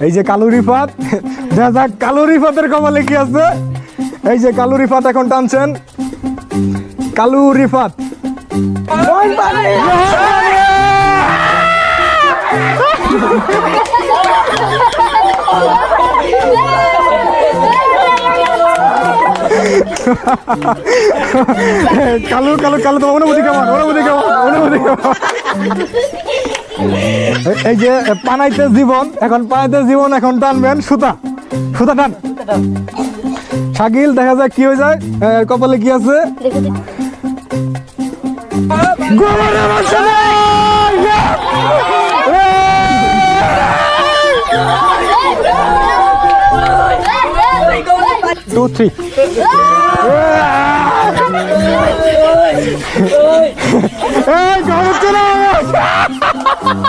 এই যে কালু রিফাত, দেখা যাক কালু রিফাতের কপালে কি আছে। এই যে কালু রিফাত এখন টানছেন, কালু রিফাত কালু কালু কালু তোমার অনুভূতি কেমন? অনুভূতি কেমন? অনুভূতি কেমন? এই যে পানাইতে জীবন, এখন পানাইতে জীবন এখন টানবেন সুতা, সুতা টান। শাকিল দেখা যায় কি হয়ে যায়, কপালে কি আছে? Two, three. Hey, go to